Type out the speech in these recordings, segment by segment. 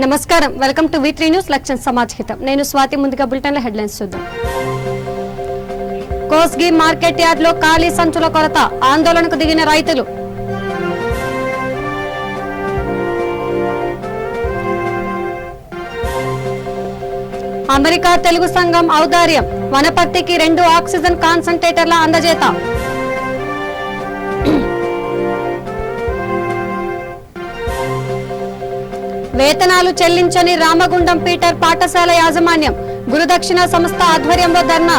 నమస్కారం, welcome to V3 news లక్ష్యం సమాచారం. నేను స్వాతి. ముందుగా బులెటిన్ల హెడ్లైన్స్ చూద్దాం. కోస్గి మార్కెట్ యార్డ్ లో ఖాళీ సంచుల కొరత, ఆందోళనకు దిగిన రైతులు. అమెరికా తెలుగు సంఘం ఔదార్యం, వనపర్తికి 2 ఆక్సిజన్ కాన్సంట్రేటర్ల అందజేత. వేతనాలు చెల్లించని రామగుండం పీటర్ పాఠశాల యాజమాన్యం, గురుదక్షిణ సంస్థ ఆధ్వర్యంలో ధర్నా.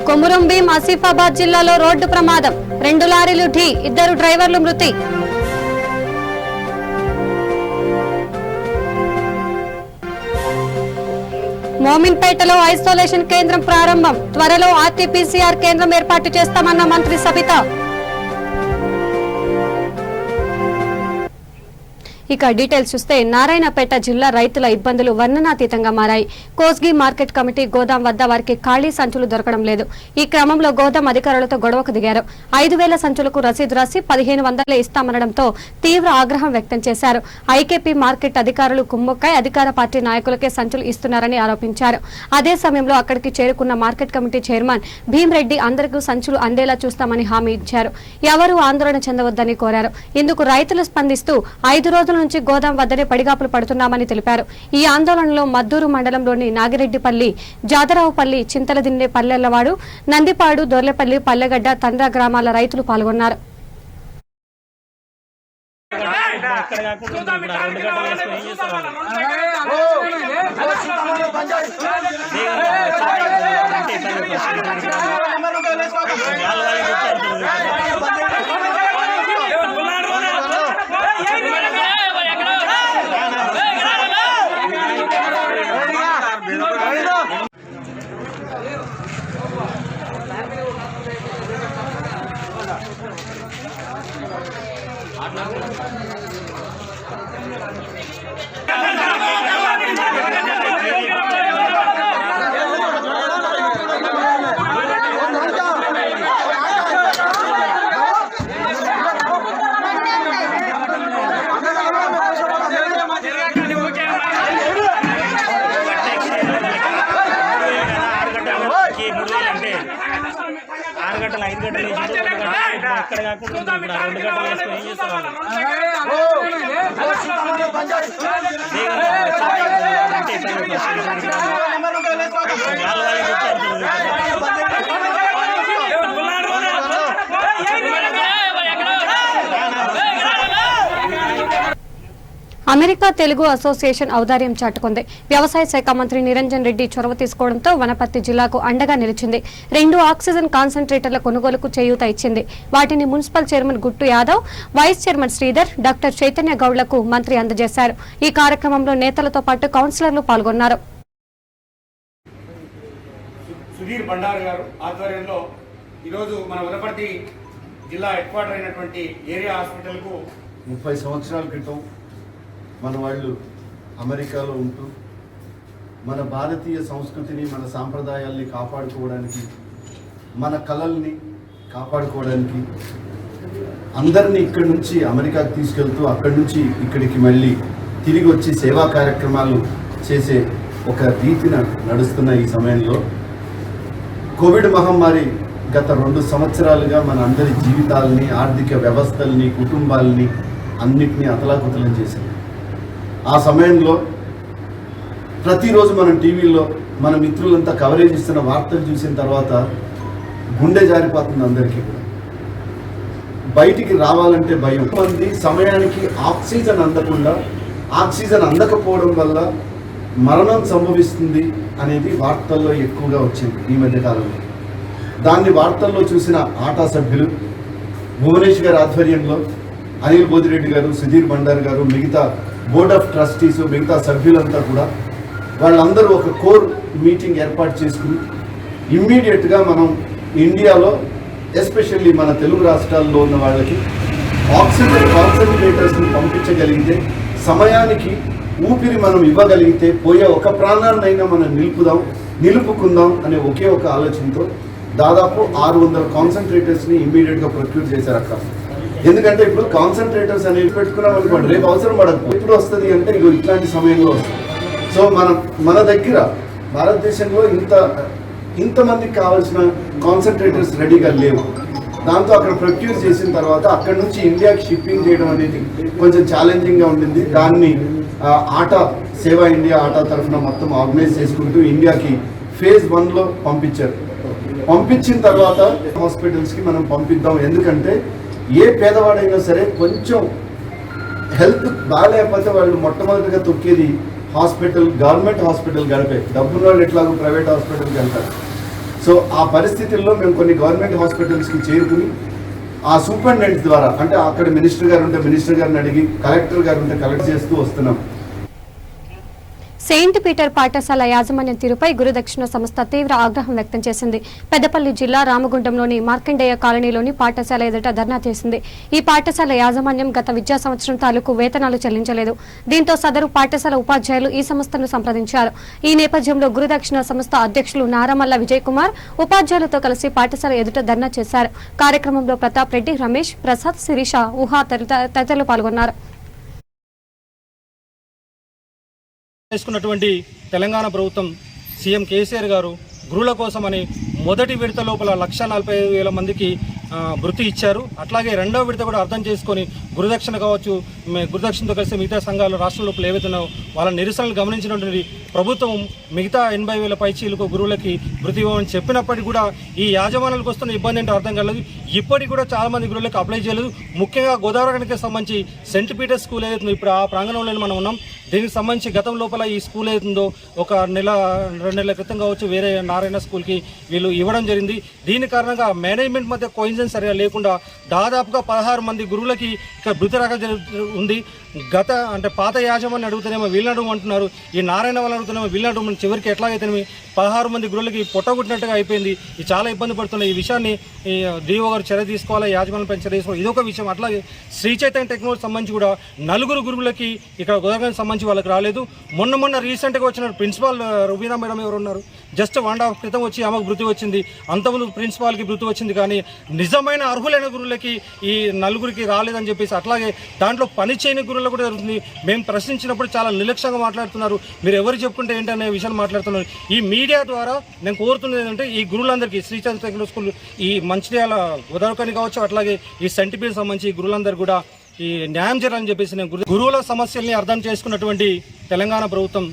కొమురం భీం ఆసిఫాబాద్ జిల్లాలో రోడ్డు ప్రమాదం, 2 లారీలు ఢీ, 2 డ్రైవర్లు మృతి. మోమిన్పేటలో ఐసోలేషన్ కేంద్రం ప్రారంభం, త్వరలో RT-PCR కేంద్రం ఏర్పాటు చేస్తామన్న మంత్రి సబిత. ఇక డీటెయిల్స్ చూస్తే, నారాయణపేట జిల్లా రైతుల ఇబ్బందులు వర్ణనాతీతంగా మారాయి. కోస్గి మార్కెట్ కమిటీ గోదాం వద్ద వారికి ఖాళీ సంచులు దొరకడం లేదు. ఈ క్రమంలో గోదాం అధికారులతో గొడవకు దిగారు. 5,000 సంచులకు రసీదు రాసి 1,500 ఇస్తామనడంతో తీవ్ర ఆగ్రహం వ్యక్తం చేశారు. ఐకేపీ మార్కెట్ అధికారులు కుమ్మక్కై అధికార పార్టీ నాయకులకే సంచులు ఇస్తున్నారని ఆరోపించారు. అదే సమయంలో అక్కడికి చేరుకున్న మార్కెట్ కమిటీ చైర్మన్ భీమ్రెడ్డి అందరికీ సంచులు అందేలా చూస్తామని హామీ ఇచ్చారు. ఎవరూ ఆందోళన చెందవద్దని కోరారు. ఇందుకు రైతులు స్పందిస్తూ 5 రోజుల నుంచి గోదాం వద్దనే పడిగాపులు పడుతున్నామని తెలిపారు. ఈ ఆందోళనలో మద్దూరు మండలంలోని నాగిరెడ్డిపల్లి, జాదరావుపల్లి, చింతలదిన్నె, పల్లెల్లవాడు, నందిపాడు, దొర్లపల్లి, పల్లెగడ్డ, తండ్ర గ్రామాల రైతులు పాల్గొన్నారు. అమెరికా తెలుగు అసోసియేషన్ ఔదార్యం చాటుకుంది. వ్యవసాయ శాఖ మంత్రి నిరంజన్ రెడ్డి చొరవ తీసుకోవడంతో వనపర్తి జిల్లాకు అండగా నిలిచింది. 2 ఆక్సిజన్ కాన్సంట్రేటర్ల కొనుగోలుకు చేయూత ఇచ్చింది. వాటిని municipal chairman Guttu Yadav, vice chairman Sridhar, doctor Chaitanya గౌడ్లకు మంత్రి అందజేశారు. ఈ కార్యక్రమంలో నేతలతో పాటు కౌన్సిలర్లు పాల్గొన్నారు. సుధీర్ బండారు గారు ఆధ్వర్యంలో ఈరోజు మన వనపర్తి జిల్లా హెడ్ క్వార్టర్ అయినటువంటి ఏరియా హాస్పిటల్కు 30 సంవత్సరాల క్రితం మన వాళ్ళు అమెరికాలో ఉంటూ మన భారతీయ సంస్కృతిని, మన సాంప్రదాయాల్ని కాపాడుకోవడానికి, మన కళల్ని కాపాడుకోవడానికి అందరినీ ఇక్కడి నుంచి అమెరికాకి తీసుకెళ్తూ అక్కడి నుంచి ఇక్కడికి మళ్ళీ తిరిగి వచ్చి సేవా కార్యక్రమాలు చేసే ఒక రీతిన నడుస్తున్న ఈ సమయంలో కోవిడ్ మహమ్మారి గత 2 సంవత్సరాలుగా మన అందరి జీవితాలని, ఆర్థిక వ్యవస్థల్ని, కుటుంబాలని అన్నిటినీ అతలాకుతలం చేసింది. ఆ సమయంలో ప్రతిరోజు మనం టీవీలో మన మిత్రులంతా కవరేజ్ ఇస్తున్న వార్తలు చూసిన తర్వాత గుండె జారిపోతుంది అందరికీ కూడా. బయటికి రావాలంటే భయం. మంది సమయానికి ఆక్సిజన్ అందకుండా, ఆక్సిజన్ అందకపోవడం వల్ల మరణం సంభవిస్తుంది అనేది వార్తల్లో ఎక్కువగా వచ్చింది ఈ మధ్యకాలంలో. దాన్ని వార్తల్లో చూసిన ఆటా సభ్యులు, భువనేష్ గారి ఆధ్వర్యంలో అనిల్ బోదిరెడ్డి గారు, సుధీర్ బండారు గారు, మిగతా బోర్డ్ ఆఫ్ ట్రస్టీస్, మిగతా సభ్యులంతా కూడా వాళ్ళందరూ ఒక కోర్ మీటింగ్ ఏర్పాటు చేసుకుని ఇమ్మీడియట్గా మనం ఇండియాలో, ఎస్పెషల్లీ మన తెలుగు రాష్ట్రాల్లో ఉన్న వాళ్ళకి ఆక్సిజన్ కాన్సన్ట్రేటర్స్ని పంపించగలిగితే, సమయానికి ఊపిరి మనం ఇవ్వగలిగితే, పోయే ఒక ప్రాణాన్నైనా మనం నిలుపుకుందాం అనే ఒకే ఒక ఆలోచనతో దాదాపు 600 కాన్సన్ట్రేటర్స్ని ఇమ్మీడియట్గా ప్రొక్యూర్ చేశారు అక్కడ. ఎందుకంటే ఇప్పుడు కాన్సన్ట్రేటర్స్ అనేవి పెట్టుకున్నాం అనుకోండి, రేపు అవసరం పడదు. ఎప్పుడు వస్తుంది అంటే ఇగో ఇట్లాంటి సమయంలో వస్తుంది. సో మన దగ్గర భారతదేశంలో ఇంతమందికి కావాల్సిన కాన్సన్ట్రేటర్స్ రెడీగా లేవు. దాంతో అక్కడ ప్రొక్యూర్ చేసిన తర్వాత అక్కడ నుంచి ఇండియాకి షిప్పింగ్ చేయడం అనేది కొంచెం ఛాలెంజింగ్గా ఉండింది. దాన్ని ఆటా సేవా ఇండియా ఆటా తరఫున మొత్తం ఆర్గనైజ్ చేసుకుంటూ ఇండియాకి ఫేజ్ 1లో పంపించారు. పంపించిన తర్వాత హాస్పిటల్స్కి మనం పంపిద్దాం. ఎందుకంటే ఏ పేదవాడైనా సరే కొంచెం హెల్త్ బాగాలేకపోతే వాళ్ళు మొట్టమొదటిగా తొక్కేది హాస్పిటల్, గవర్నమెంట్ హాస్పిటల్ గడిపే. డబ్బున్న వాళ్ళు ఎట్లాగో ప్రైవేట్ హాస్పిటల్కి వెళ్తారు. సో ఆ పరిస్థితుల్లో మేము కొన్ని గవర్నమెంట్ హాస్పిటల్స్కి చేరుకుని ఆ సూపరింటెండెంట్ ద్వారా, అంటే అక్కడ మినిస్టర్ గారు ఉంటే మినిస్టర్ గారిని అడిగి, కలెక్టర్ గారు ఉంటే కలెక్ట్ చేస్తూ వస్తున్నాం. సెయింట్ పీటర్ పాఠశాల యాజమాన్యం తీరుపై గురుదక్షిణ సంస్థ తీవ్ర ఆగ్రహం వ్యక్తం చేసింది. పెద్దపల్లి జిల్లా రామగుండంలోని మార్కండేయ కాలనీలోని పాఠశాల ఎదుట ధర్నా చేసింది. ఈ పాఠశాల యాజమాన్యం గత విద్యా సంవత్సరం తాలూకు వేతనాలు చెల్లించలేదు. దీంతో సదరు పాఠశాల ఉపాధ్యాయులు ఈ సంస్థను సంప్రదించారు. ఈ నేపథ్యంలో గురుదక్షిణ సంస్థ అధ్యక్షులు నారమల్ల విజయ్ కుమార్ ఉపాధ్యాయులతో కలిసి పాఠశాల ఎదుట ధర్నా చేశారు. కార్యక్రమంలో ప్రతాప్ రెడ్డి, రమేష్, ప్రసాద్, శిరీష, ఊహా తదితరులు పాల్గొన్నారు. చేసుకున్నటువంటి తెలంగాణ ప్రభుత్వం సీఎం కేసీఆర్ గారు గురువుల కోసమని మొదటి విడత లోపల 1,45,000 మందికి వృత్తి ఇచ్చారు. అట్లాగే రెండవ విడత కూడా అర్థం చేసుకొని గురుదక్షిణ కావచ్చు, గురుదక్షిణతో కలిసి మిగతా సంఘాలు రాష్ట్రం లోపల ఏవైతున్నాయో వాళ్ళ నిరసనలు గమనించినటువంటి ప్రభుత్వం మిగతా 80,000 పైచీలకు గురువులకి వృత్తి ఇవ్వమని చెప్పినప్పటికీ కూడా ఈ యాజమాన్యాలకు వస్తున్న ఇబ్బంది ఏంటో అర్థం కాలేదు. ఇప్పటికి కూడా చాలామంది గురువులకు అప్లై చేయలేదు. ముఖ్యంగా గోదావరికి సంబంధించి సెయింట్ పీటర్ స్కూల్ ఏదైతుందో ఇప్పుడు ఆ ప్రాంగణంలో మనం ఉన్నాం. దీనికి సంబంధించి గతం లోపల ఈ స్కూల్ ఏదైతుందో ఒక 1-2 నెలల క్రితం కావచ్చు వేరే నారాయణ స్కూల్కి వీళ్ళు ఇవ్వడం జరిగింది. దీని కారణంగా మేనేజ్మెంట్ మధ్య కోయిన్సిడెన్స్ సరిగా లేకుండా దాదాపుగా 16 మంది గురువులకి ఇక్కడ వృత్తి రాక ఉంది. అంటే పాత యాజమాన్యం అడుగుతానేమో వీళ్ళని అడుగుమంటున్నారు, ఈ నారాయణ వాళ్ళని అడుగుతానేమో వీళ్ళని అడుగుతున్నారు. చివరికి ఎట్లాగైతేనేమి 16 మంది గురువులకి పొట్టగుట్టినట్టుగా అయిపోయింది. ఇది చాలా ఇబ్బంది పడుతున్నాయి. ఈ విషయాన్ని డిఓ గారు చర్య తీసుకోవాలి, యాజమాన్యం పైన చర్య తీసుకోవాలి. ఇదొక విషయం. అట్లాగే శ్రీ చైతన్య టెక్నాలజీ సంబంధించి కూడా 4 గురువులకి ఇక్కడ గోదావరికి సంబంధించి వాళ్ళకి రాలేదు. మొన్న రీసెంట్గా వచ్చిన ప్రిన్సిపాల్ రుబీనా మేడం ఎవరు ఉన్నారు, జస్ట్ 1.5 క్రితం వచ్చి ఆమెకు వృత్తి వచ్చింది. అంతకుముందు ప్రిన్సిపాల్కి వృత్తి వచ్చింది. కానీ నిజమైన అర్హులైన గురువులకి ఈ 4గురికి రాలేదని చెప్పేసి, అట్లాగే దాంట్లో పని చేయని గురువులు కూడా జరుగుతుంది. మేము ప్రశ్నించినప్పుడు చాలా నిర్లక్ష్యంగా మాట్లాడుతున్నారు. మీరు ఎవరు చెప్పుకుంటే ఏంటనే విషయాన్ని మాట్లాడుతున్నారు. ఈ మీడియా ద్వారా నేను కోరుతున్నది ఏంటంటే ఈ గురువులందరికీ శ్రీ చైతన్య టెక్నాలజీ స్కూల్ ఈ మంచిర్యాల గోదావరికని కావచ్చు, అట్లాగే ఈ సెయింట్ పీటర్ సంబంధించి గురువులందరూ కూడా ఈ న్యాయం చేయాలని చెప్పేసి నేను గురువుల సమస్యల్ని అర్థం చేసుకున్నటువంటి తెలంగాణ ప్రభుత్వం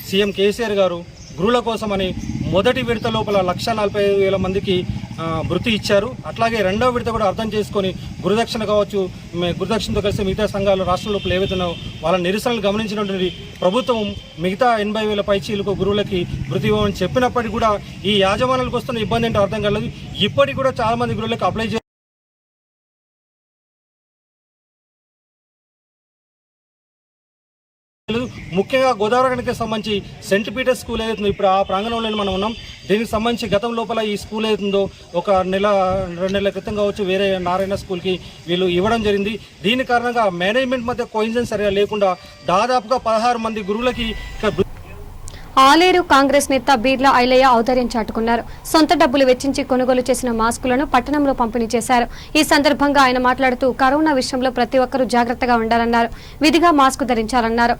సీఎం కేసీఆర్ గారు గురువుల కోసమని మొదటి విడత లోపల 1,45,000 మందికి వృత్తి ఇచ్చారు. అట్లాగే రెండవ విడత కూడా అర్థం చేసుకొని గురుదక్షిణ కావచ్చు, గురుదక్షిణతో కలిసి మిగతా సంఘాలు రాష్ట్రం లోపల ఏవైతున్నాయో వాళ్ళ నిరసనలు గమనించినటువంటి ప్రభుత్వం మిగతా 80,000 పైచీలకు గురువులకి వృత్తి ఇవ్వమని చెప్పినప్పటికీ కూడా ఈ యాజమాన్యాలకు వస్తున్న ఇబ్బంది ఏంటో అర్థం కాలేదు. ఇప్పటికి కూడా చాలామంది గురువులకు అప్లై ముఖ్యంగా గోదావరికి సంబంధించి సెయింట్ పీటర్ స్కూల్ ఏదైతుందో ఇప్పుడు ఆ ప్రాంగణంలో మనం ఉన్నాం. దీనికి సంబంధించి గతం లోపల ఈ స్కూల్ ఏదైతుందో ఒక 1-2 నెలల క్రితం కావచ్చు వేరే నారాయణ స్కూల్కి వీళ్ళు ఇవ్వడం జరిగింది. దీని కారణంగా మేనేజ్మెంట్ మధ్య కోయిన్సిడెన్స్ సరిగా లేకుండా దాదాపుగా 16 మంది గురువులకి ఆలేరు కాంగ్రెస్ నేత బీర్లా ఐలయ్య ఔదార్యం చాటుకున్నారు. సొంత డబ్బులు వెచ్చించి కొనుగోలు చేసిన మాస్కులను పట్టణంలో పంపిణీ చేశారు. ఈ సందర్భంగా ఆయన మాట్లాడుతూ కరోనా విషయంలో ప్రతి ఒక్కరూ జాగ్రత్తగా ఉండాలన్నారు. విధిగా మాస్క్ ధరించాలన్నారు.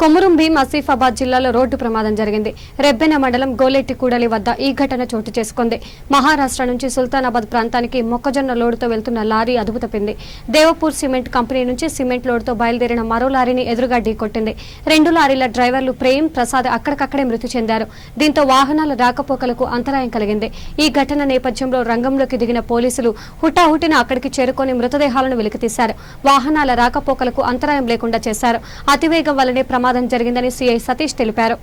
కొమురం భీం ఆసిఫాబాద్ జిల్లాలో రోడ్డు ప్రమాదం జరిగింది. రెబ్బెన మండలం గోలెట్టి కూడలి వద్ద ఈ ఘటన చోటు చేసుకుంది. మహారాష్ట్ర నుంచి సుల్తానాబాద్ ప్రాంతానికి మొక్కజొన్న లోడుతో వెళ్తున్న లారీ అదుపు తప్పింది. దేవపూర్ సిమెంట్ కంపెనీ నుంచి సిమెంట్ లోడుతో బయలుదేరిన మరో లారీని ఎదురుగా ఢీకొట్టింది. 2 లారీల డ్రైవర్లు ప్రేమ్, ప్రసాద్ అక్కడికక్కడే మృతి చెందారు. దీంతో వాహనాల రాకపోకలకు అంతరాయం కలిగింది. ఈ ఘటన నేపథ్యంలో రంగంలోకి దిగిన పోలీసులు హుటాహుటిన అక్కడికి చేరుకొని మృతదేహాలను వెలికితీశారు. వాహనాల రాకపోకలకు అంతరాయం లేకుండా చేశారు. అతివేగం వల్లనే ప్రమాదం జరిగిందని సిఐ సతీష్ తెలిపారు.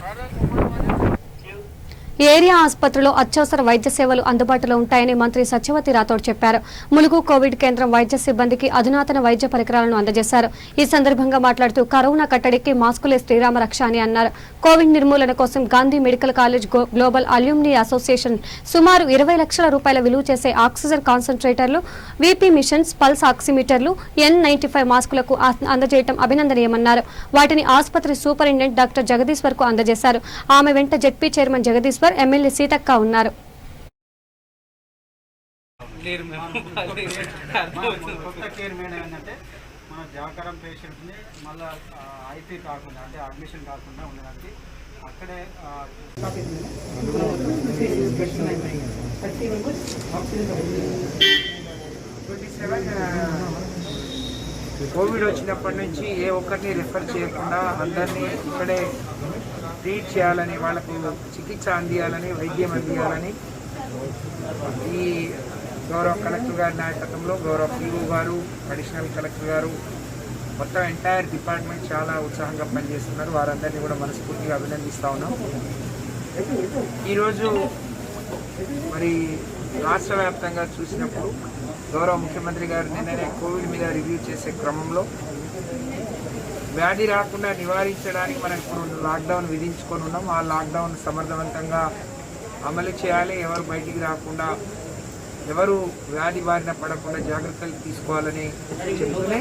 అదే ఏరియా ఆసుపత్రిలో అత్యవసర వైద్య సేవలు అందుబాటులో ఉంటాయని మంత్రి సత్యవతి రాథోడ్ చెప్పారు. ములుగు కోవిడ్ కేంద్రం వైద్య సిబ్బందికి అధునాతన వైద్య పరికరాలను అందజేశారు. ఈ సందర్భంగా మాట్లాడుతూ కరోనా కట్టడికి మాస్కులే శ్రీరామ రక్ష అని అన్నారు. కోవిడ్ నిర్మూలన కోసం Gandhi medical college global alumni association సుమారు 20 లక్షల రూపాయల విలువ చేసే ఆక్సిజన్ కాన్సంట్రేటర్లు, వీపీ మిషన్స్, పల్స్ ఆక్సిమీటర్లు, N95 మాస్కులకు అందజేయడం అభినందనీయమన్నారు. వాటిని ఆసుపత్రి సూపరింటెండెంట్ డాక్టర్ జగదీశ్వర్ కు అందజేశారు. ఆమె వెంట ZP chairman Jagadishwar, MLA Seethakka ఉన్నారు. కొత్త కేర్ మేడం ఏంటంటే మన జాకరం పేషెంట్ని మళ్ళీ ఐపీ కాకుండా అంటే అడ్మిషన్ కాకుండా ఉండడానికి అక్కడే కోవిడ్ వచ్చినప్పటి నుంచి ఏ ఒక్కరిని రిఫర్ చేయకుండా అందరినీ ఇక్కడే ట్రీట్ చేయాలని, వాళ్ళకు చికిత్స అందియాలని, వైద్యం అందియాలని ఈ గౌరవ కలెక్టర్ గారి నాయకత్వంలో గౌరవ PO గారు, అడిషనల్ కలెక్టర్ గారు, మొత్తం ఎంటైర్ డిపార్ట్మెంట్ చాలా ఉత్సాహంగా పనిచేస్తున్నారు. వారందరినీ కూడా మనస్ఫూర్తిగా అభినందిస్తూ ఉన్నాం. ఈరోజు మరి రాష్ట్ర వ్యాప్తంగా చూసినప్పుడు గౌరవ ముఖ్యమంత్రి గారు నిన్ననే కోవిడ్ మీద రివ్యూ చేసే క్రమంలో వ్యాధి రాకుండా నివారించడానికి మనం ఇప్పుడు లాక్డౌన్ విధించుకొని ఉన్నాం. ఆ లాక్డౌన్ సమర్థవంతంగా అమలు చేయాలి. ఎవరు బయటికి రాకుండా, ఎవరు వ్యాధి బారిన పడకుండా జాగ్రత్తలు తీసుకోవాలని చెప్తూనే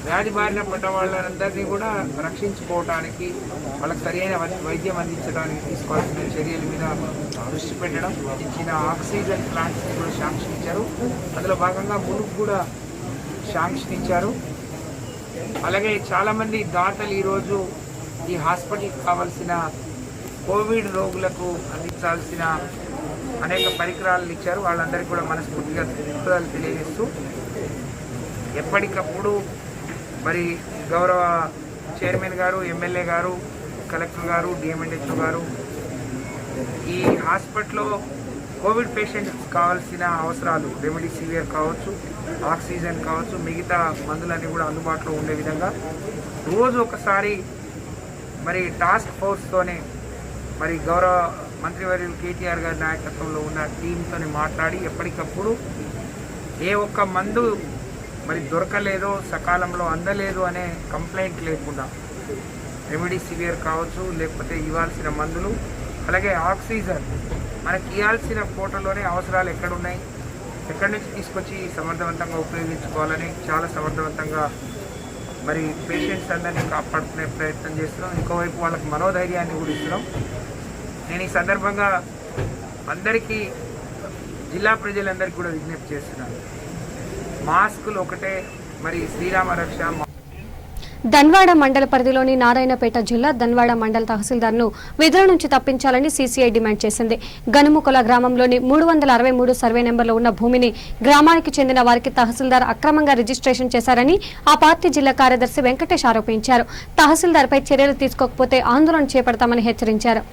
వ్యాధి బారిన పడ్డ వాళ్ళందరినీ కూడా రక్షించుకోవడానికి, వాళ్ళకి సరైన వైద్యం అందించడానికి తీసుకోవాల్సిన చర్యల మీద దృష్టి పెట్టడం, ఇచ్చిన ఆక్సిజన్ ప్లాంట్స్ని కూడా శాంక్షన్ ఇచ్చారు. అందులో భాగంగా మునుగు కూడా శాంక్షన్ ఇచ్చారు. అలాగే చాలామంది దాతలు ఈరోజు ఈ హాస్పిటల్కి కావాల్సిన కోవిడ్ రోగులకు అందించాల్సిన అనేక పరికరాలను ఇచ్చారు. వాళ్ళందరికీ కూడా మనస్ఫూర్తిగా ధన్యవాదాలు తెలియజేస్తూ ఎప్పటికప్పుడు మరి గౌరవ చైర్మన్ గారు, ఎమ్మెల్యే గారు, కలెక్టర్ గారు, DMHO గారు ఈ హాస్పిటల్లో కోవిడ్ పేషెంట్స్ కావాల్సిన అవసరాలు, రెమిడిసివియర్ కావచ్చు, ఆక్సిజన్ కావచ్చు, మిగతా మందులన్నీ కూడా అందుబాటులో ఉండే విధంగా రోజు ఒకసారి మరి టాస్క్ ఫోర్స్తోనే మరి గౌరవ మంత్రివర్యులు KTR గారి నాయకత్వంలో ఉన్న టీంతో మాట్లాడి ఎప్పటికప్పుడు ఏ ఒక్క మందు మరి దొరకలేదో, సకాలంలో అందలేదు అనే కంప్లైంట్ లేకుండా రెమిడిసివియర్ కావచ్చు, లేకపోతే ఇవ్వాల్సిన మందులు, అలాగే ఆక్సిజన్ మనకి ఇవ్వాల్సిన కోటలోనే అవసరాలు ఎక్కడున్నాయి, ఎక్కడి నుంచి తీసుకొచ్చి సమర్థవంతంగా ఉపయోగించుకోవాలని చాలా సమర్థవంతంగా మరి పేషెంట్స్ అందరినీ కాపాడుకునే ప్రయత్నం చేస్తున్నాం. ఇంకోవైపు వాళ్ళకి మనోధైర్యాన్ని కూడా ఇస్తున్నాం. నేను ఈ సందర్భంగా అందరికీ, జిల్లా ప్రజలందరికీ కూడా విజ్ఞప్తి చేస్తున్నాను, మాస్కులు ఒకటే మరి శ్రీరామ రక్ష. ధన్వాడ మండల పరిధిలోని నారాయణపేట జిల్లా ధన్వాడ మండల తహసీల్దార్ను విధుల నుంచి తప్పించాలని CCI డిమాండ్ చేసింది. గనుముకొల గ్రామంలోని 363 సర్వే నెంబర్లో ఉన్న భూమిని గ్రామానికి చెందిన వారికి తహసీల్దార్ అక్రమంగా రిజిస్ట్రేషన్ చేశారని ఆ పార్టీ జిల్లా కార్యదర్శి వెంకటేష్ ఆరోపించారు. తహసీల్దార్పై చర్యలు తీసుకోకపోతే ఆందోళన చేపడతామని హెచ్చరించారు.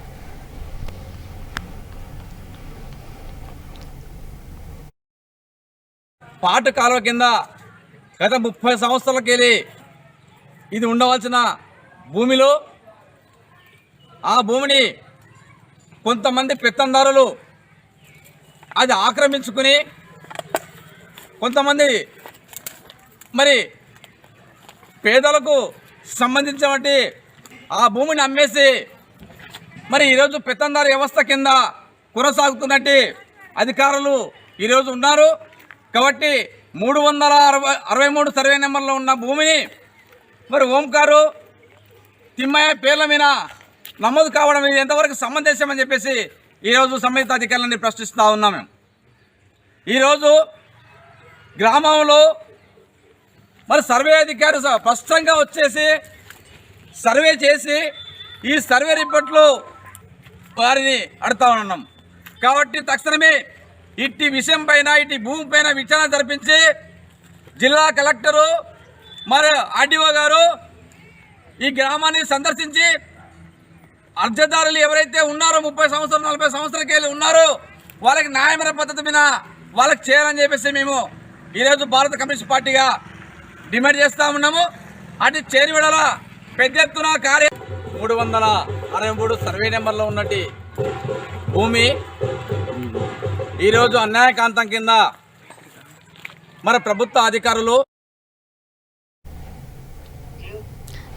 పాటు కాలువ కింద గత 30 సంవత్సరాలకెళ్ళి ఇది ఉండవలసిన భూమిలో ఆ భూమిని కొంతమంది పెత్తందారులు అది ఆక్రమించుకుని, కొంతమంది మరి పేదలకు సంబంధించినటువంటి ఆ భూమిని అమ్మేసి మరి ఈరోజు పెత్తందారు వ్యవస్థ కింద కొనసాగుతున్నట్టు అధికారులు ఈరోజు ఉన్నారు. కాబట్టి 363 సర్వే నెంబర్లో ఉన్న భూమిని మరి ఓంకారు, తిమ్మయ్య పేర్ల మీద నమోదు కావడం ఇది ఎంతవరకు సమంజసమని చెప్పేసి ఈరోజు సంబంధిత అధికారులని ప్రశ్నిస్తూ ఉన్నాం. మేము ఈరోజు గ్రామంలో మరి సర్వే అధికారి స్పష్టంగా వచ్చేసి సర్వే చేసి ఈ సర్వే రిపోర్ట్లు వారిని అడుగుతా ఉన్నాం. కాబట్టి తక్షణమే ఇట్టి విషయం పైన, ఇట్టి భూమి పైన విచారణ జరిపించి జిల్లా కలెక్టరు మరి RDO గారు ఈ గ్రామాన్ని సందర్శించి అర్జదారులు ఎవరైతే ఉన్నారో 30 సంవత్సరాలు 40 సంవత్సరాలకెళ్ళి ఉన్నారో వాళ్ళకి న్యాయమైన పద్ధతి మీద వాళ్ళకి చేయాలని చెప్పేసి మేము ఈరోజు భారత కమ్యూనిస్ట్ పార్టీగా డిమాండ్ చేస్తూ ఉన్నాము. అటు చేరి విడల పెద్ద ఎత్తున 363 సర్వే నెంబర్లో ఉన్నట్టు భూమి ఈరోజు అన్యాయకాంతం కింద మరి ప్రభుత్వ అధికారులు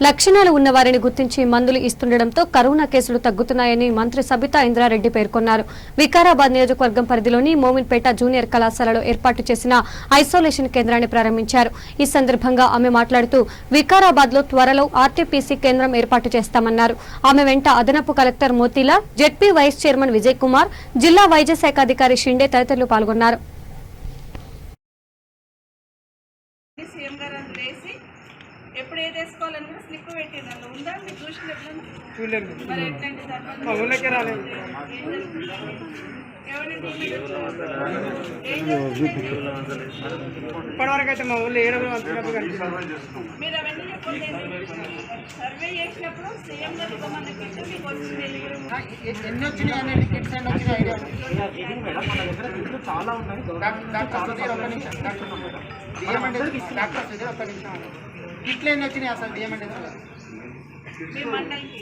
లక్షణాలు ఉన్న వారిని గుర్తించి మందులు ఇస్తుండటంతో కరోనా కేసులు తగ్గుతున్నాయని మంత్రి సబితా ఇంద్రారెడ్డి పేర్కొన్నారు. వికారాబాద్ నియోజకవర్గం పరిధిలోని మోమిన్పేట జూనియర్ కళాశాలలో ఏర్పాటు చేసిన ఐసోలేషన్ కేంద్రాన్ని ప్రారంభించారు. ఈ సందర్భంగా ఆమె మాట్లాడుతూ వికారాబాద్ లో త్వరలో ఆర్టీపీసీ కేంద్రం ఏర్పాటు చేస్తామన్నారు. ఆమె వెంట అదనపు collector Motilal, ZP vice chairman Vijay Kumar, జిల్లా వైద్య శాఖ అధికారి షిండే తదితరులు పాల్గొన్నారు. ఎప్పుడు ఏది వేసుకోవాలని కూడా స్లిప్ పెట్టింది అందులో ఉందా మీరు చూసినట్లు ఇప్పటివరకు అయితే మా ఊళ్ళో ఏడు మీరు అవన్నీ చెప్పండి. సర్వే చేసినప్పుడు సీఎం గారు ఇవ్వమని మీకు వచ్చింది ఎన్ని వచ్చినాయి అనేది కిట్స్ ఎన్ని వచ్చినాయి ఐడియా చాలా ఉన్నాయి. డాక్టర్ సుధీర్ ఒక్క నిమిషం, డాక్టర్ సుధీర్ ఒక్క నిమిషం. కిట్లు ఎన్ని వచ్చినాయి అసలు డిఎంఎండ్ మీ మండలికి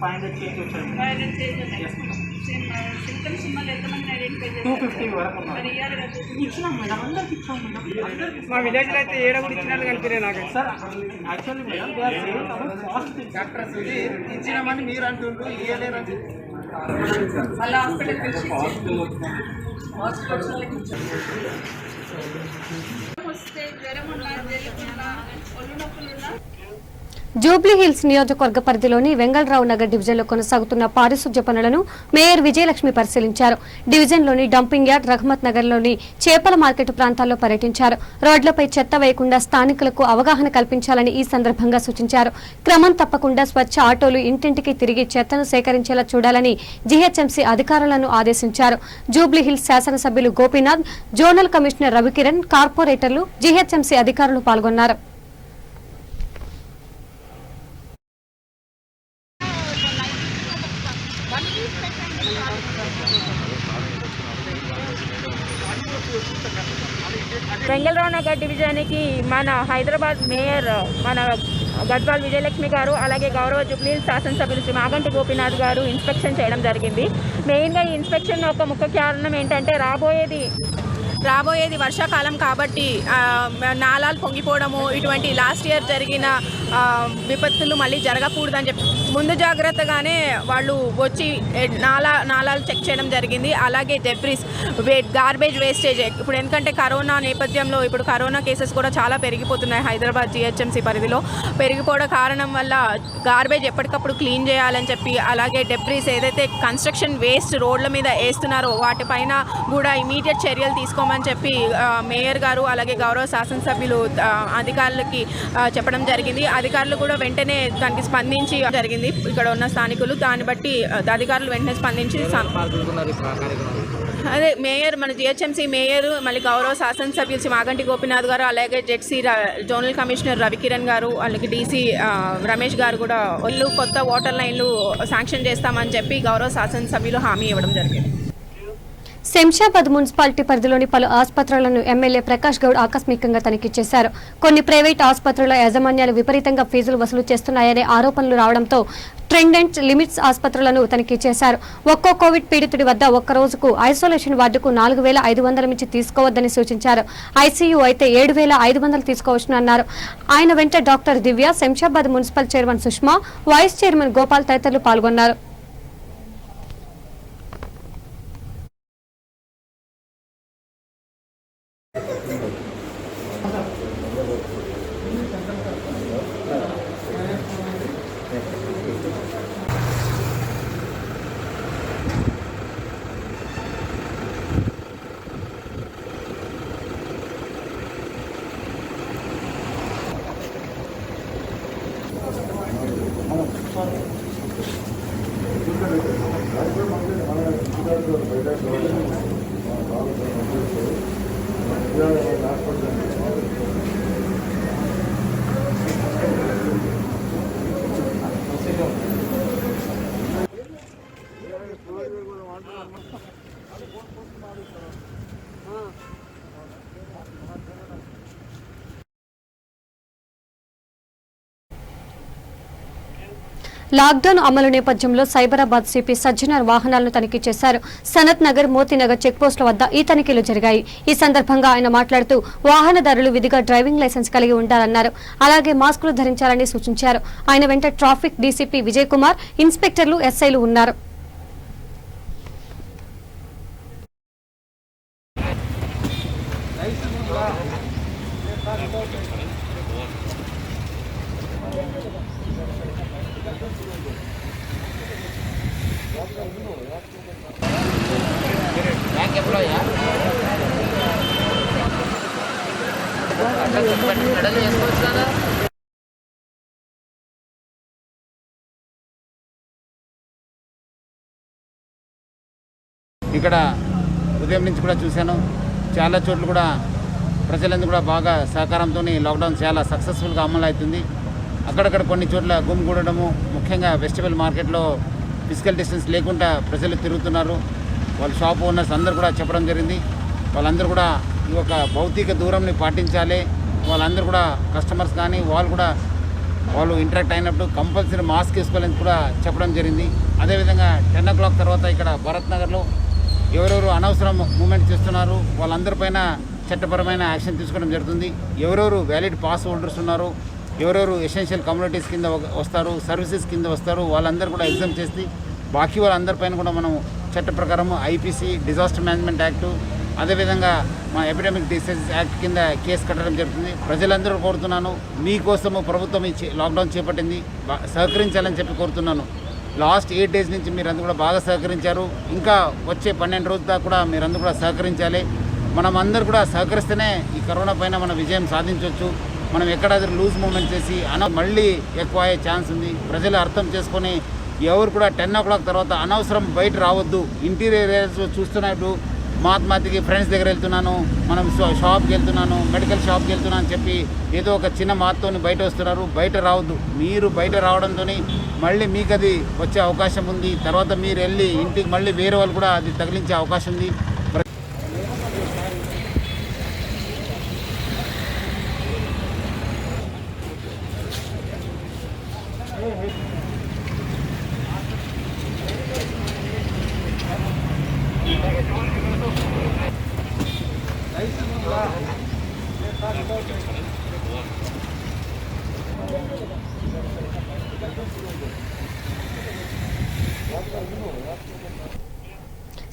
500 కేజీ వచ్చాయి. సింటమ్స్ ఉన్న ఎంతమంది ఐడెంటిఫై 250 వరకు మరి ఇవ్వాలి కదా ఇచ్చినాం మేడం, అందరికి ఇచ్చాం మేడం. మా విలేజ్లో అయితే ఏడ కూడా ఇచ్చినట్లు కనిపిరే నాకు sir. Actually madam doctor Sudheer ఇచ్చినామని మీరు అంటుండ్రు, ఇవ్వలేరు అని మళ్ళీ హాస్పిటల్ పిలిచి హాస్పిటల్కి వస్తే జ్వరం ఉన్నా జరుగుతున్నా ఒళ్ళు నొప్పులున్నా జూబ్లీహిల్స్ నియోజకవర్గ పరిధిలోని వెంగళరావు నగర్ డివిజన్లో కొనసాగుతున్న పారిశుధ్య పనులను మేయర్ విజయలక్ష్మి పరిశీలించారు. డివిజన్లోని డంపింగ్ యార్డ్, రహమత్ నగర్లోని చేపల మార్కెట్ ప్రాంతాల్లో పర్యటించారు. రోడ్లపై చెత్త వేయకుండా స్థానికులకు అవగాహన కల్పించాలని ఈ సందర్భంగా సూచించారు. క్రమం తప్పకుండా స్వచ్ఛ ఆటోలు ఇంటింటికి తిరిగి చెత్తను సేకరించేలా చూడాలని జీహెచ్ఎంసీ అధికారులను ఆదేశించారు. జూబ్లీహిల్స్ శాసనసభ్యులు గోపీనాథ్, జోనల్ కమిషనర్ రవికిరణ్, కార్పొరేటర్లు, జీహెచ్ఎంసీ అధికారులు పాల్గొన్నారు. వెంగళరావు నగర్ డివిజన్కి మన హైదరాబాద్ మేయర్ మన గద్వాల్ విజయలక్ష్మి గారు, అలాగే గౌరవ జూబ్లీహిల్స్ శాసనసభ్యులు శ్రీ మాగంటి గోపీనాథ్ గారు ఇన్స్పెక్షన్ చేయడం జరిగింది. మెయిన్గా ఈ ఇన్స్పెక్షన్ ఒక ముఖ్య కారణం ఏంటంటే రాబోయేది వర్షాకాలం కాబట్టి నాలాలు పొంగిపోవడము, ఇటువంటి లాస్ట్ ఇయర్ జరిగిన విపత్తులు మళ్ళీ జరగకూడదని చెప్పి ముందు జాగ్రత్తగానే వాళ్ళు వచ్చి నాలాలు చెక్ చేయడం జరిగింది. అలాగే డెబ్రిస్ గార్బేజ్ వేస్టేజ్ ఇప్పుడు ఎందుకంటే కరోనా నేపథ్యంలో ఇప్పుడు కరోనా కేసెస్ కూడా చాలా పెరిగిపోతున్నాయి. హైదరాబాద్ జీహెచ్ఎంసీ పరిధిలో పెరిగిపోవడం కారణం వల్ల గార్బేజ్ ఎప్పటికప్పుడు క్లీన్ చేయాలని చెప్పి, అలాగే డెబ్రిస్ ఏదైతే కన్స్ట్రక్షన్ వేస్ట్ రోడ్ల మీద వేస్తున్నారో వాటిపైన కూడా ఇమీడియట్ చర్యలు తీసుకోమని చెప్పి మేయర్ గారు అలాగే గౌరవ శాసనసభ్యులు అధికారులకి చెప్పడం జరిగింది. అధికారులు కూడా వెంటనే దానికి స్పందించి జరిగింది. ఇక్కడ ఉన్న స్థానికులు దాన్ని బట్టి అధికారులు వెంటనే స్పందించి అదే మేయర్ మన జిహెచ్ఎంసీ మేయర్ మళ్ళీ గౌరవ శాసనసభ్యులు శ్రీ మాగంటి గోపీనాథ్ గారు, అలాగే జెడ్సీ జోనల్ కమిషనర్ రవికిరణ్ గారు, అలాగే డీసీ రమేష్ గారు కూడా కొత్త వాటర్ లైన్లు శాంక్షన్ చేస్తామని చెప్పి గౌరవ శాసనసభ్యులు హామీ ఇవ్వడం జరిగింది. శంషాబాద్ మున్సిపాలిటీ పరిధిలోని పలు ఆసుపత్రులను ఎమ్మెల్యే ప్రకాష్ గౌడ్ ఆకస్మికంగా తనిఖీ చేశారు. కొన్ని ప్రైవేట్ ఆసుపత్రుల యాజమాన్యాలు విపరీతంగా ఫీజులు వసూలు చేస్తున్నాయనే ఆరోపణలు రావడంతో ట్రెండెంట్ లిమిట్స్ ఆసుపత్రులను తనిఖీ చేశారు. ఒక్కో కోవిడ్ పీడితుడి వద్ద ఒక్క రోజుకు ఐసోలేషన్ వార్డుకు 4,500 మించి తీసుకోవద్దని సూచించారు. ఐసీయూ అయితే 7,500 తీసుకోవచ్చునన్నారు. ఆయన వెంట doctor Divya, Shamshabad municipal chairman Sushma, vice chairman Gopal తదితరులు పాల్గొన్నారు. లాక్డౌన్ అమలు నేపథ్యంలో సైబరాబాద్ సిపి సజ్జనార్ వాహనాలను తనిఖీ చేశారు. సనత్ నగర్, మోతీనగర్ చెక్పోస్టుల వద్ద ఈ తనిఖీలు జరిగాయి. ఈ సందర్భంగా ఆయన మాట్లాడుతూ వాహనదారులు విధిగా డ్రైవింగ్ లైసెన్స్ కలిగి ఉండాలన్నారు. అలాగే మాస్కులు ధరించాలని సూచించారు. ఆయన వెంట ట్రాఫిక్ డీసీపీ విజయ్ కుమార్, ఇన్స్పెక్టర్లు, ఎస్ఐలు ఉన్నారు. బ్యాంక్ ఎంప్లాయా మెడల్ చేసుకోవచ్చు కదా. ఇక్కడ ఉదయం నుంచి కూడా చూశాను, చాలా చోట్ల కూడా ప్రజలందరూ కూడా బాగా సహకారంతో లాక్డౌన్ చాలా సక్సెస్ఫుల్గా అమలు అవుతుంది. అక్కడక్కడ కొన్ని చోట్ల గుమిగూడడము, ముఖ్యంగా వెజిటబుల్ మార్కెట్లో ఫిజికల్ డిస్టెన్స్ లేకుండా ప్రజలు తిరుగుతున్నారు. వాళ్ళ షాప్ ఓనర్స్ అందరూ కూడా చెప్పడం జరిగింది. వాళ్ళందరూ కూడా ఈ యొక్క భౌతిక దూరంని పాటించాలి. వాళ్ళందరూ కూడా కస్టమర్స్ కానీ వాళ్ళు ఇంటరాక్ట్ అయినప్పుడు కంపల్సరీ మాస్క్ వేసుకోవాలని కూడా చెప్పడం జరిగింది. అదేవిధంగా 10 o'clock తర్వాత ఇక్కడ భరత్ నగర్లో ఎవరెవరు అనవసరం మూమెంట్ చేస్తున్నారు వాళ్ళందరిపైన చట్టపరమైన యాక్షన్ తీసుకోవడం జరుగుతుంది. ఎవరెవరు వ్యాలిడ్ పాస్ హోల్డర్స్ ఉన్నారు, ఎవరెవరు ఎసెన్షియల్ కమ్యూనిటీస్ కింద వస్తారు, సర్వీసెస్ కింద వస్తారు, వాళ్ళందరూ కూడా ఎగ్జామ్ చేసి బాకీ వాళ్ళందరిపైన కూడా మనం చట్ట ప్రకారం ఐపీసీ, డిజాస్టర్ మేనేజ్మెంట్ యాక్టు, అదేవిధంగా మా ఎపిడమిక్ డిసీజెస్ యాక్ట్ కింద కేసు కట్టడం జరుగుతుంది. ప్రజలందరూ కోరుతున్నాను, మీకోసము ప్రభుత్వం ఈ లాక్డౌన్ చేపట్టింది, సహకరించాలని చెప్పి కోరుతున్నాను. లాస్ట్ 8 days నుంచి మీరందరూ కూడా బాగా సహకరించారు. ఇంకా వచ్చే 12 రోజుల దాకా కూడా మీరందరూ కూడా సహకరించాలి. మనం అందరూ కూడా సహకరిస్తేనే ఈ కరోనా పైన మనం విజయం సాధించవచ్చు. మనం ఎక్కడాದರೂ లూజ్ మూమెంట్ చేసి మళ్ళీ ఎక్కువ అయ్యే ఛాన్స్ ఉంది. ప్రజలు అర్థం చేసుకొని ఎవరు కూడా 10 o'clock తర్వాత అనవసరం బయట రావద్దు. ఇంటీరియర్ ఏరియాస్లో చూస్తున్నప్పుడు మహాత్మాతికి ఫ్రెండ్స్ దగ్గర వెళ్తున్నాను, మనం షాప్కి వెళ్తున్నాను, మెడికల్ షాప్కి వెళ్తున్నాను అని చెప్పి ఏదో ఒక చిన్న మాతతో బయట వస్తున్నారు. బయట రావద్దు. మీరు బయట రావడంతో మళ్ళీ మీకు అది వచ్చే అవకాశం ఉంది. తర్వాత మీరు వెళ్ళి ఇంటికి మళ్ళీ వేరే వాళ్ళు కూడా అది తగిలించే అవకాశం ఉంది.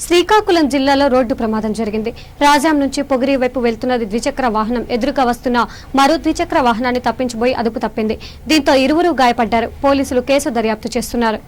శ్రీకాకుళం జిల్లాలో రోడ్డు ప్రమాదం జరిగింది. రాజాం నుంచి పొగిరి వైపు వెళ్తున్నది ద్విచక్ర వాహనం ఎదురుగా వస్తున్న మరో ద్విచక్ర వాహనాన్ని తప్పించిపోయి అదుపు తప్పింది. దీంతో ఇరువురు గాయపడ్డారు. పోలీసులు కేసు దర్యాప్తు చేస్తున్నారు.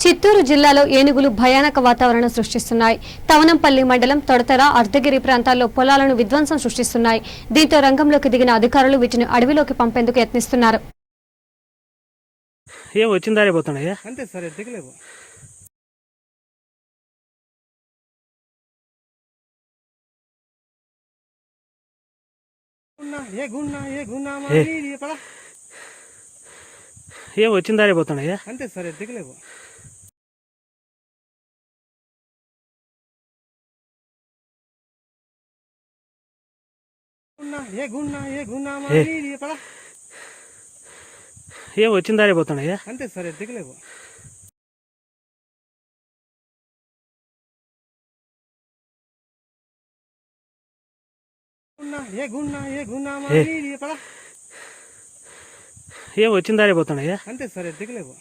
చిత్తూరు జిల్లాలో ఏనుగులు భయానక వాతావరణం సృష్టిస్తున్నాయి. తవనంపల్లి మండలం తొడతర, అర్ధగిరి ప్రాంతాల్లో పొలాలను విధ్వంసం సృష్టిస్తున్నాయి. దీంతో రంగంలోకి దిగిన అధికారులు వీటిని అడవిలోకి పంపేందుకు యత్నిస్తున్నారు. ఏం వచ్చిందారే పోతున్నాయా? అంతే సార్, దిగలేవు. ఏం వచ్చిందారే పోతున్నాయా? అంతే సార్, దిగలేవు. ఏం వచ్చిందారే పోతున్నాయా? అంతే సార్, దిగలేవు. ఏం వచ్చిందారే పోతున్నాయా? అంతే సార్, దిగలేవు.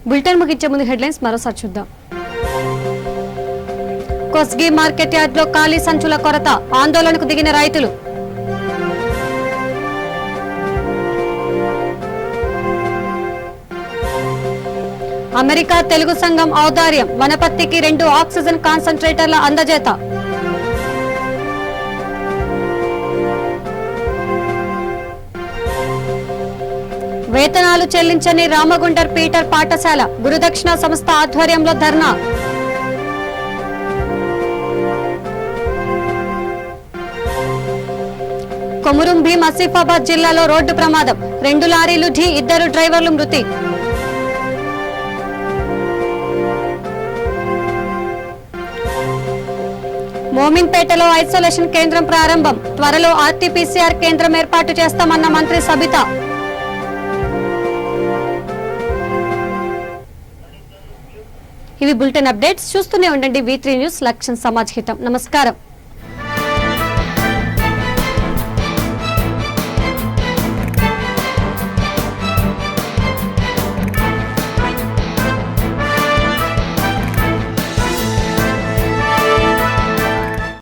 బులెటిన్ ముగించే ముందు హెడ్లైన్స్ మరోసారి చూద్దాం. కొస్గి మార్కెట్ యార్డ్లో ఖాళీ సంచుల కొరత, ఆందోళనకు దిగిన రైతులు. అమెరికా తెలుగు సంఘం ఔదార్యం, వనపర్తికి 2 ఆక్సిజన్ కాన్సంట్రేటర్ల అందజేత. వేతనాలు చెల్లించని రామగుండర్ పీటర్ పాఠశాల గురుదక్షిణ సంస్థ ఆధ్వర్యంలో ధర్నా. కొమురం భీం ఆసిఫాబాద్ జిల్లాలో రోడ్డు ప్రమాదం. 2 లారీలు ఢీ 2 డ్రైవర్లు మృతి. మోమిన్పేటలో ఐసోలేషన్ కేంద్రం ప్రారంభం. త్వరలో ఆర్టీపీసీఆర్ కేంద్రం ఏర్పాటు చేస్తామన్న మంత్రి సబితా. ఇవి బులెటిన్ అప్డేట్స్. చూస్తూనే ఉండండి V3 న్యూస్. లక్ష్యం సమాజ్ హితం. నమస్కారం.